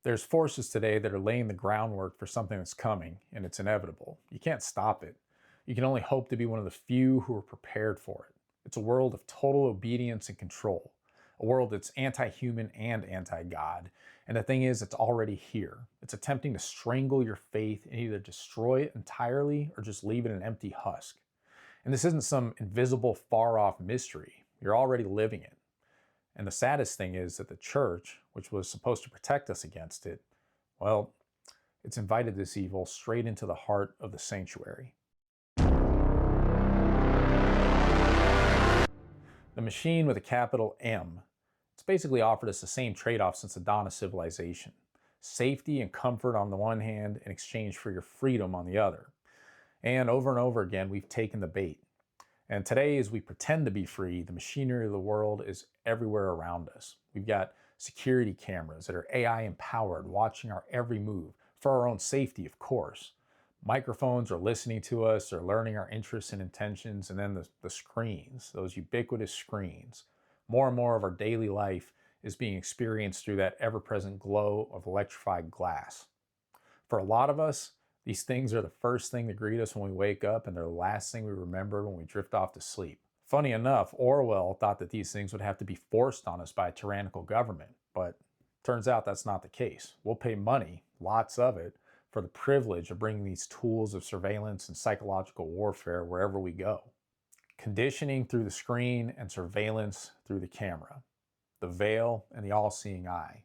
There's forces today that are laying the groundwork for something that's coming, and it's inevitable. You can't stop it. You can only hope to be one of the few who are prepared for it. It's a world of total obedience and control, a world that's anti-human and anti-God. And the thing is, it's already here. It's attempting to strangle your faith and either destroy it entirely or just leave it an empty husk. And this isn't some invisible, far-off mystery. You're already living it. And the saddest thing is that the church, which was supposed to protect us against it, well, it's invited this evil straight into the heart of the sanctuary. The machine with a capital M. It's basically offered us the same trade-off since the dawn of civilization. Safety and comfort on the one hand in exchange for your freedom on the other. And over again, we've taken the bait. And today, as we pretend to be free, the machinery of the world is everywhere around us. We've got security cameras that are AI empowered, watching our every move, for our own safety, of course. Microphones are listening to us, they're learning our interests and intentions, and then the screens, those ubiquitous screens. More and more of our daily life is being experienced through that ever-present glow of electrified glass. For a lot of us, these things are the first thing to greet us when we wake up, and they're the last thing we remember when we drift off to sleep. Funny enough, Orwell thought that these things would have to be forced on us by a tyrannical government, but turns out that's not the case. We'll pay money, lots of it, for the privilege of bringing these tools of surveillance and psychological warfare wherever we go. Conditioning through the screen and surveillance through the camera. The veil and the all-seeing eye.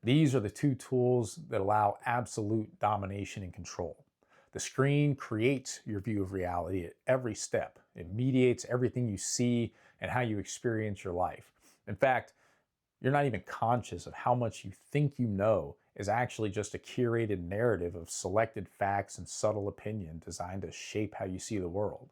These are the two tools that allow absolute domination and control. The screen creates your view of reality at every step. It mediates everything you see and how you experience your life. In fact, you're not even conscious of how much you think you know is actually just a curated narrative of selected facts and subtle opinion designed to shape how you see the world.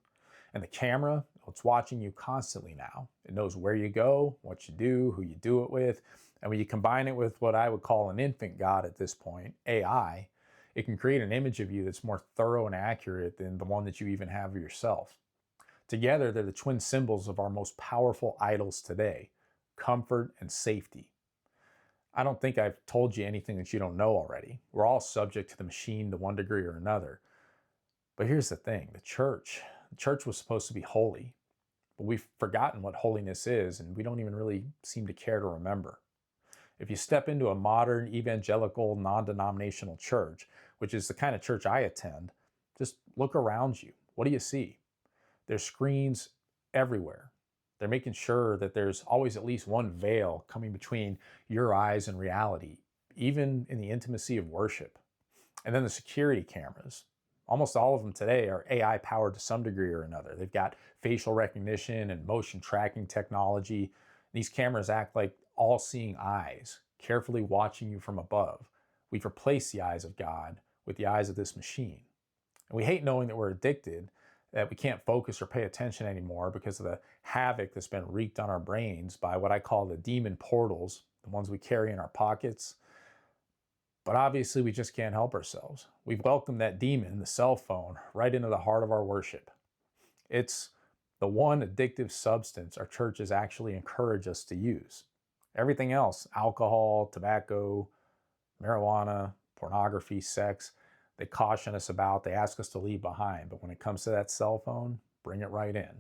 And the camera, it's watching you constantly now. It knows where you go, what you do, who you do it with. And when you combine it with what I would call an infant God at this point, AI, it can create an image of you that's more thorough and accurate than the one that you even have of yourself. Together, they're the twin symbols of our most powerful idols today, comfort and safety. I don't think I've told you anything that you don't know already. We're all subject to the machine to one degree or another. But here's the thing, the church was supposed to be holy, but we've forgotten what holiness is, and we don't even really seem to care to remember. If you step into a modern, evangelical, non-denominational church, which is the kind of church I attend, just look around you. What do you see? There's screens everywhere. They're making sure that there's always at least one veil coming between your eyes and reality, even in the intimacy of worship. And then the security cameras. Almost all of them today are AI powered to some degree or another. They've got facial recognition and motion tracking technology. These cameras act like all-seeing eyes, carefully watching you from above. We've replaced the eyes of God with the eyes of this machine. And we hate knowing that we're addicted, that we can't focus or pay attention anymore because of the havoc that's been wreaked on our brains by what I call the demon portals, the ones we carry in our pockets. But obviously, we just can't help ourselves. We've welcomed that demon, the cell phone, right into the heart of our worship. It's the one addictive substance our churches actually encourage us to use. Everything else, alcohol, tobacco, marijuana, pornography, sex, they caution us about, they ask us to leave behind. But when it comes to that cell phone, bring it right in.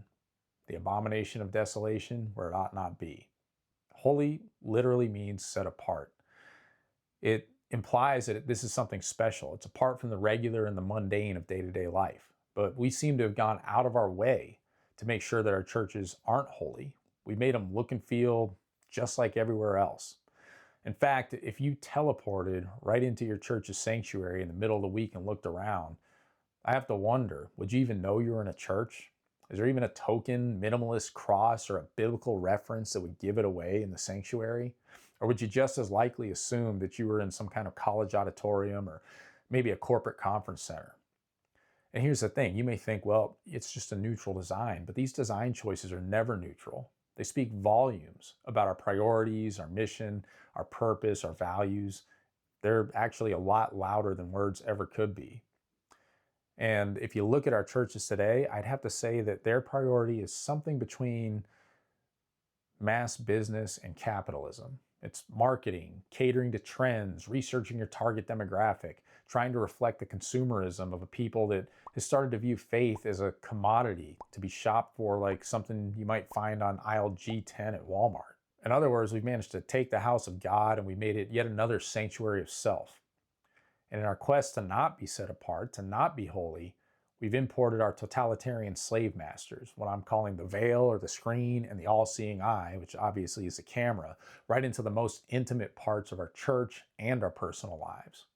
The abomination of desolation where it ought not be. Holy literally means set apart. It implies that this is something special. It's apart from the regular and the mundane of day-to-day life. But we seem to have gone out of our way to make sure that our churches aren't holy. We made them look and feel just like everywhere else. In fact, if you teleported right into your church's sanctuary in the middle of the week and looked around, I have to wonder, would you even know you were in a church? Is there even a token, minimalist cross, or a biblical reference that would give it away in the sanctuary? Or would you just as likely assume that you were in some kind of college auditorium or maybe a corporate conference center? And here's the thing, you may think, well, it's just a neutral design, but these design choices are never neutral. They speak volumes about our priorities, our mission, our purpose, our values. They're actually a lot louder than words ever could be. And if you look at our churches today, I'd have to say that their priority is something between mass business and capitalism. It's marketing, catering to trends, researching your target demographic, trying to reflect the consumerism of a people that has started to view faith as a commodity to be shopped for like something you might find on aisle G10 at Walmart. In other words, we've managed to take the house of God and we made it yet another sanctuary of self. And in our quest to not be set apart, to not be holy, we've imported our totalitarian slave masters, what I'm calling the veil or the screen and the all-seeing eye, which obviously is a camera, right into the most intimate parts of our church and our personal lives.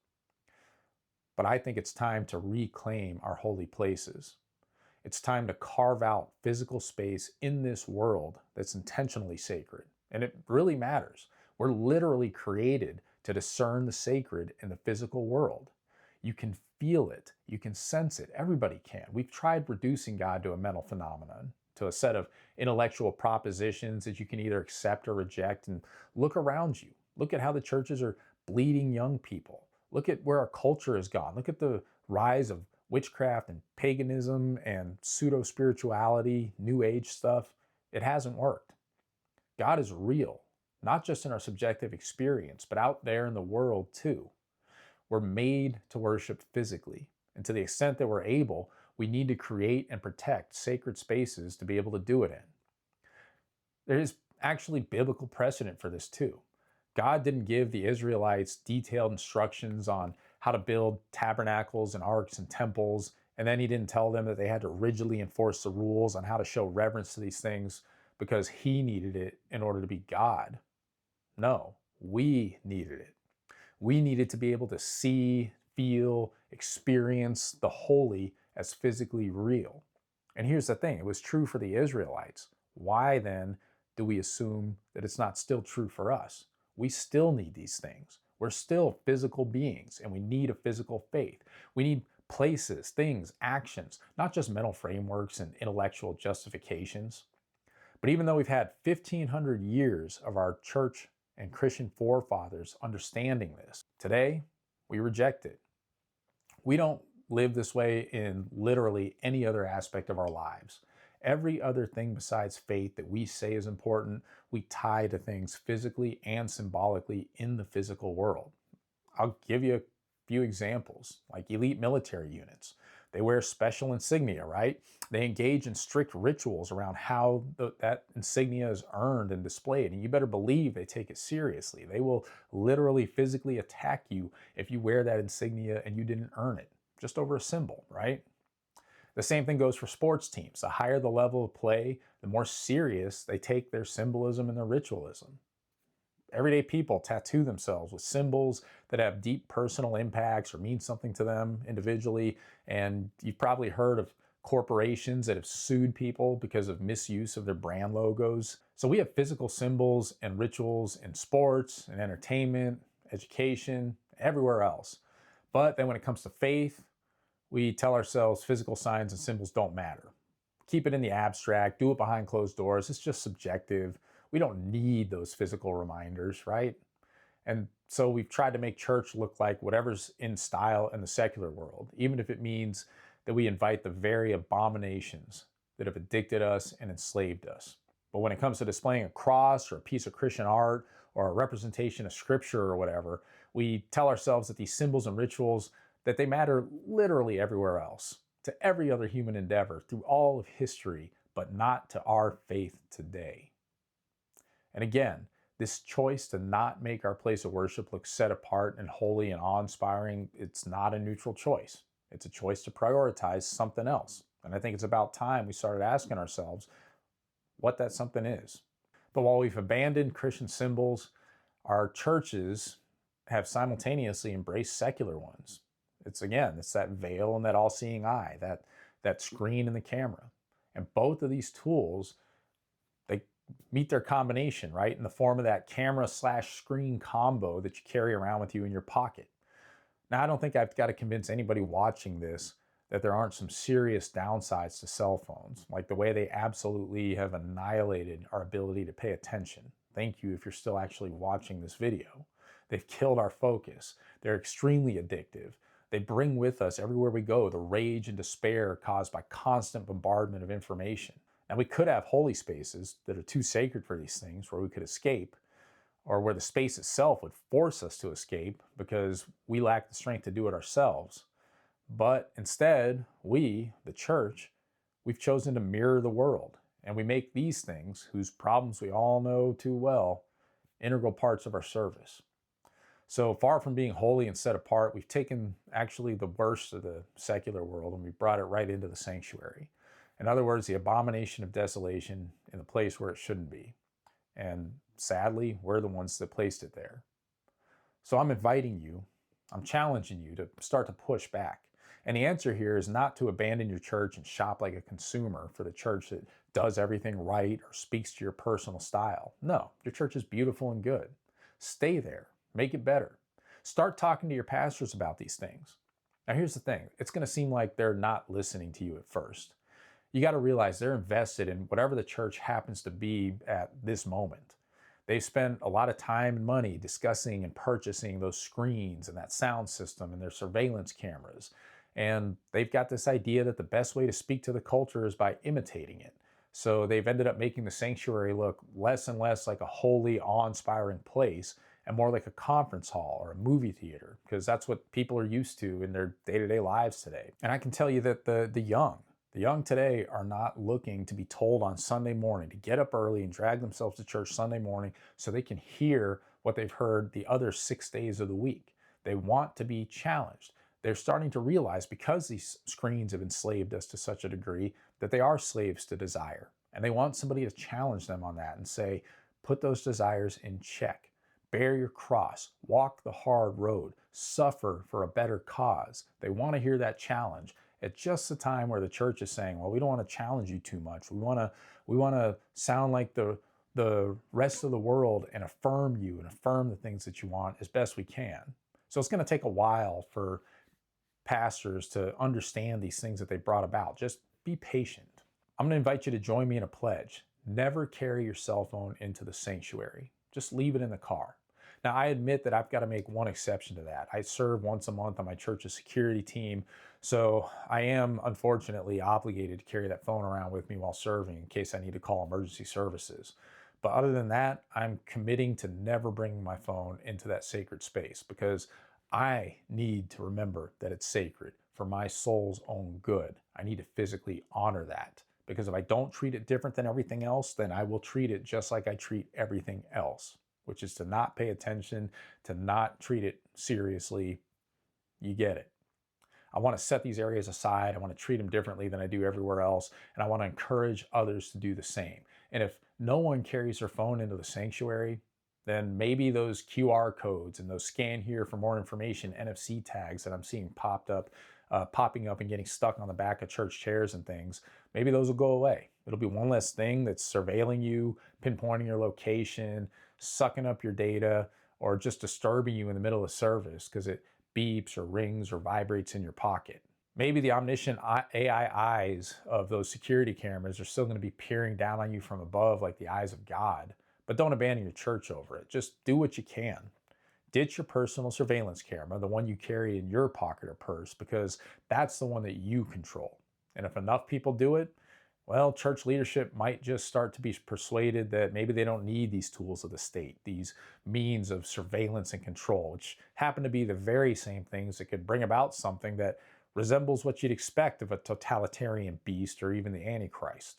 But I think it's time to reclaim our holy places. It's time to carve out physical space in this world that's intentionally sacred. And it really matters. We're literally created to discern the sacred in the physical world. You can feel it. You can sense it. Everybody can. We've tried reducing God to a mental phenomenon, to a set of intellectual propositions that you can either accept or reject. And look around you. Look at how the churches are bleeding young people. Look at where our culture has gone. Look at the rise of witchcraft and paganism and pseudo-spirituality, new age stuff. It hasn't worked. God is real, not just in our subjective experience, but out there in the world too. We're made to worship physically, and to the extent that we're able, we need to create and protect sacred spaces to be able to do it in. There is actually biblical precedent for this too. God didn't give the Israelites detailed instructions on how to build tabernacles and arks and temples, and then he didn't tell them that they had to rigidly enforce the rules on how to show reverence to these things because he needed it in order to be God. No, we needed it. We needed to be able to see, feel, experience the holy as physically real. And here's the thing, it was true for the Israelites. Why then do we assume that it's not still true for us? We still need these things. We're still physical beings and we need a physical faith. We need places, things, actions, not just mental frameworks and intellectual justifications. But even though we've had 1,500 years of our church and Christian forefathers understanding this, today we reject it. We don't live this way in literally any other aspect of our lives. Every other thing besides faith that we say is important, we tie to things physically and symbolically in the physical world. I'll give you a few examples, like elite military units. They wear special insignia, right? They engage in strict rituals around how that insignia is earned and displayed. And you better believe they take it seriously. They will literally physically attack you if you wear that insignia and you didn't earn it, just over a symbol, right? The same thing goes for sports teams. The higher the level of play, the more serious they take their symbolism and their ritualism. Everyday people tattoo themselves with symbols that have deep personal impacts or mean something to them individually. And you've probably heard of corporations that have sued people because of misuse of their brand logos. So we have physical symbols and rituals in sports and entertainment, education, everywhere else. But then when it comes to faith, we tell ourselves physical signs and symbols don't matter. Keep it in the abstract, do it behind closed doors. It's just subjective. We don't need those physical reminders, right? And so we've tried to make church look like whatever's in style in the secular world, even if it means that we invite the very abominations that have addicted us and enslaved us. But when it comes to displaying a cross or a piece of Christian art or a representation of scripture or whatever, we tell ourselves that these symbols and rituals, that they matter literally everywhere else, to every other human endeavor through all of history, but not to our faith today. And again, this choice to not make our place of worship look set apart and holy and awe-inspiring, it's not a neutral choice. It's a choice to prioritize something else. And I think it's about time we started asking ourselves what that something is. But while we've abandoned Christian symbols, our churches have simultaneously embraced secular ones. It's that veil and that all-seeing eye, that screen and the camera. And both of these tools, they meet their combination, right? In the form of that camera/screen combo that you carry around with you in your pocket. Now, I don't think I've got to convince anybody watching this that there aren't some serious downsides to cell phones, like the way they absolutely have annihilated our ability to pay attention. Thank you if you're still actually watching this video. They've killed our focus. They're extremely addictive. They bring with us everywhere we go the rage and despair caused by constant bombardment of information. Now, we could have holy spaces that are too sacred for these things where we could escape, or where the space itself would force us to escape because we lack the strength to do it ourselves. But instead, we, the church, we've chosen to mirror the world, and we make these things, whose problems we all know too well, integral parts of our service. So far from being holy and set apart, we've taken actually the worst of the secular world and we've brought it right into the sanctuary. In other words, the abomination of desolation in the place where it shouldn't be. And sadly, we're the ones that placed it there. So I'm inviting you, I'm challenging you to start to push back. And the answer here is not to abandon your church and shop like a consumer for the church that does everything right or speaks to your personal style. No, your church is beautiful and good. Stay there, make it better. Start talking to your pastors about these things. Now, here's the thing, it's going to seem like they're not listening to you at first. You got to realize they're invested in whatever the church happens to be at this moment. They've spent a lot of time and money discussing and purchasing those screens and that sound system and their surveillance cameras. And they've got this idea that the best way to speak to the culture is by imitating it. So they've ended up making the sanctuary look less and less like a holy, awe-inspiring place and more like a conference hall or a movie theater, because that's what people are used to in their day-to-day lives today. And I can tell you that the young today are not looking to be told on Sunday morning to get up early and drag themselves to church Sunday morning so they can hear what they've heard the other 6 days of the week. They want to be challenged. They're starting to realize, because these screens have enslaved us to such a degree, that they are slaves to desire. And they want somebody to challenge them on that and say, put those desires in check. Bear your cross, walk the hard road, suffer for a better cause. They want to hear that challenge at just the time where the church is saying, well, we don't want to challenge you too much. We want to sound like the rest of the world and affirm you and affirm the things that you want as best we can. So it's going to take a while for pastors to understand these things that they brought about. Just be patient. I'm going to invite you to join me in a pledge. Never carry your cell phone into the sanctuary. Just leave it in the car. Now, I admit that I've got to make one exception to that. I serve once a month on my church's security team, so I am unfortunately obligated to carry that phone around with me while serving in case I need to call emergency services. But other than that, I'm committing to never bringing my phone into that sacred space, because I need to remember that it's sacred for my soul's own good. I need to physically honor that, because if I don't treat it different than everything else, then I will treat it just like I treat everything else, which is to not pay attention, to not treat it seriously. You get it. I want to set these areas aside. I want to treat them differently than I do everywhere else. And I want to encourage others to do the same. And if no one carries their phone into the sanctuary, then maybe those QR codes and those scan here for more information, NFC tags that I'm seeing popping up and getting stuck on the back of church chairs and things, maybe those will go away. It'll be one less thing that's surveilling you, pinpointing your location, sucking up your data, or just disturbing you in the middle of service because it beeps or rings or vibrates in your pocket. Maybe the omniscient AI eyes of those security cameras are still going to be peering down on you from above like the eyes of God. But don't abandon your church over it. Just do what you can. Ditch your personal surveillance camera, the one you carry in your pocket or purse, because that's the one that you control. And if enough people do it, well, church leadership might just start to be persuaded that maybe they don't need these tools of the state, these means of surveillance and control, which happen to be the very same things that could bring about something that resembles what you'd expect of a totalitarian beast or even the Antichrist.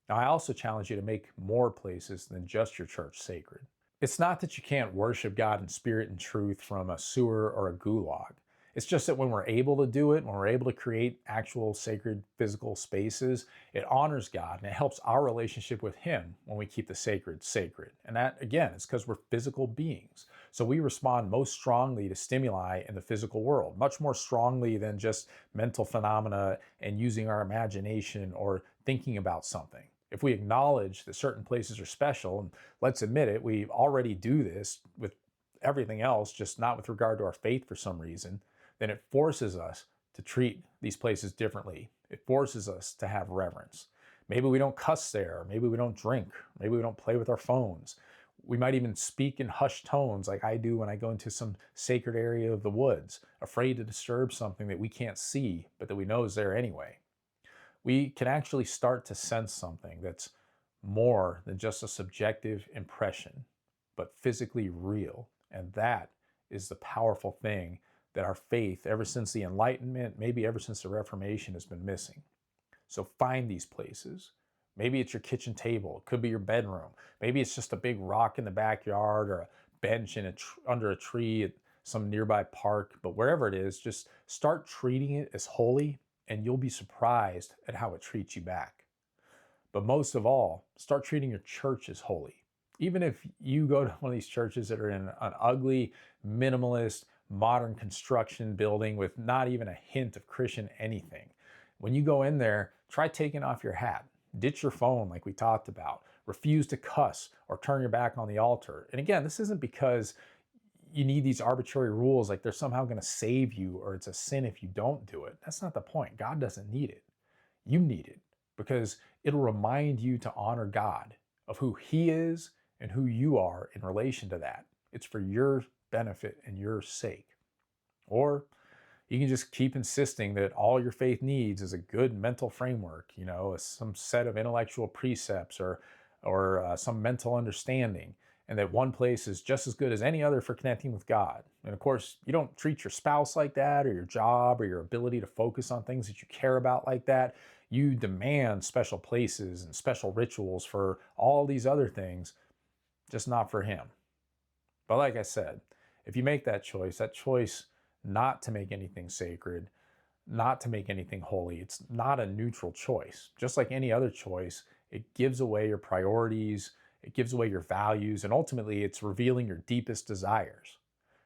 Now, I also challenge you to make more places than just your church sacred. It's not that you can't worship God in spirit and truth from a sewer or a gulag. It's just that when we're able to do it, when we're able to create actual sacred physical spaces, it honors God and it helps our relationship with Him when we keep the sacred sacred. And that, again, is because we're physical beings. So we respond most strongly to stimuli in the physical world, much more strongly than just mental phenomena and using our imagination or thinking about something. If we acknowledge that certain places are special, and let's admit it, we already do this with everything else, just not with regard to our faith for some reason, then it forces us to treat these places differently. It forces us to have reverence. Maybe we don't cuss there, maybe we don't drink, maybe we don't play with our phones. We might even speak in hushed tones like I do when I go into some sacred area of the woods, afraid to disturb something that we can't see, but that we know is there anyway. We can actually start to sense something that's more than just a subjective impression. but physically real. And that is the powerful thing that our faith, ever since the Enlightenment, maybe ever since the Reformation, has been missing. So find these places. Maybe it's your kitchen table. It could be your bedroom. Maybe it's just a big rock in the backyard or a bench under a tree at some nearby park. But wherever it is, just start treating it as holy, and you'll be surprised at how it treats you back. But most of all, start treating your church as holy. Even if you go to one of these churches that are in an ugly, minimalist, modern construction building with not even a hint of Christian anything, when you go in there, try taking off your hat. Ditch your phone like we talked about. Refuse to cuss or turn your back on the altar. And again, this isn't because you need these arbitrary rules like they're somehow going to save you or it's a sin if you don't do it. That's not the point. God doesn't need it. You need it because it'll remind you to honor God, of who He is and who you are in relation to that. It's for your benefit and your sake. Or you can just keep insisting that all your faith needs is a good mental framework, some set of intellectual precepts or some mental understanding, and that one place is just as good as any other for connecting with God. And of course, you don't treat your spouse like that, or your job, or your ability to focus on things that you care about like that. You demand special places and special rituals for all these other things, just not for Him. But like I said, if you make that choice not to make anything sacred, not to make anything holy, it's not a neutral choice. Just like any other choice, it gives away your priorities, it gives away your values, and ultimately it's revealing your deepest desires.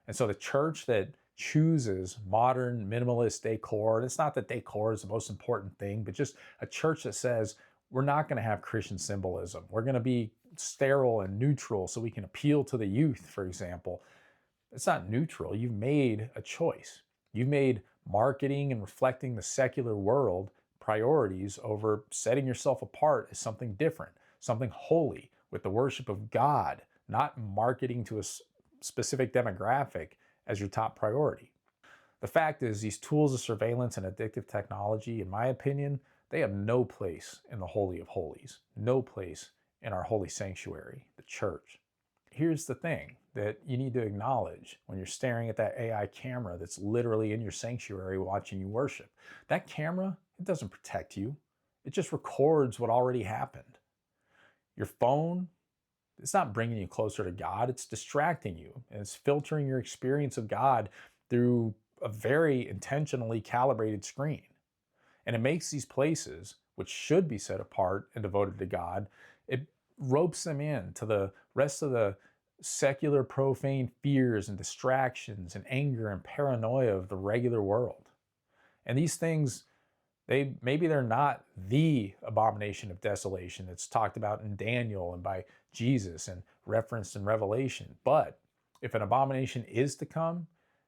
And so the church that chooses modern minimalist decor, and it's not that decor is the most important thing, but just a church that says, we're not going to have Christian symbolism. We're going to be sterile and neutral so we can appeal to the youth, for example. It's not neutral. You've made a choice. You've made marketing and reflecting the secular world priorities over setting yourself apart as something different, something holy with the worship of God, not marketing to a specific demographic as your top priority. The fact is, these tools of surveillance and addictive technology, in my opinion, they have no place in the Holy of Holies, no place in our holy sanctuary, the church. Here's the thing that you need to acknowledge when you're staring at that AI camera that's literally in your sanctuary watching you worship. That camera, it doesn't protect you. It just records what already happened. Your phone, it's not bringing you closer to God. It's distracting you, and it's filtering your experience of God through a very intentionally calibrated screen. And it makes these places, which should be set apart and devoted to God, it ropes them in to the rest of the secular profane fears and distractions and anger and paranoia of the regular world. And these things, maybe they're not the abomination of desolation that's talked about in Daniel and by Jesus and referenced in Revelation. But if an abomination is to come,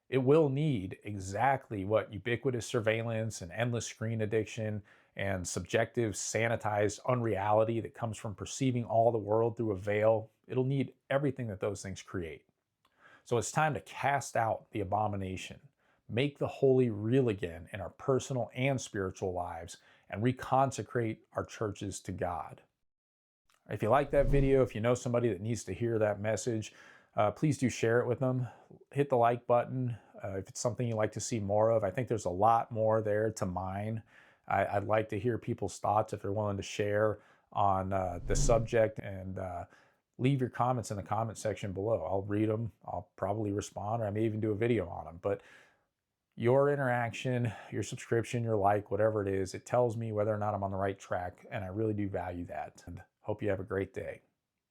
it will need exactly what ubiquitous surveillance and endless screen addiction and subjective, sanitized unreality that comes from perceiving all the world through a veil. It'll need everything that those things create. So it's time to cast out the abomination, make the holy real again in our personal and spiritual lives, and reconsecrate our churches to God. If you like that video, if you know somebody that needs to hear that message, please do share it with them. Hit the like button if it's something you'd like to see more of. I think there's a lot more there to mine. I'd like to hear people's thoughts if they're willing to share on the subject, and leave your comments in the comment section below. I'll read them. I'll probably respond, or I may even do a video on them. But your interaction, your subscription, your like, whatever it is, it tells me whether or not I'm on the right track, and I really do value that. And hope you have a great day.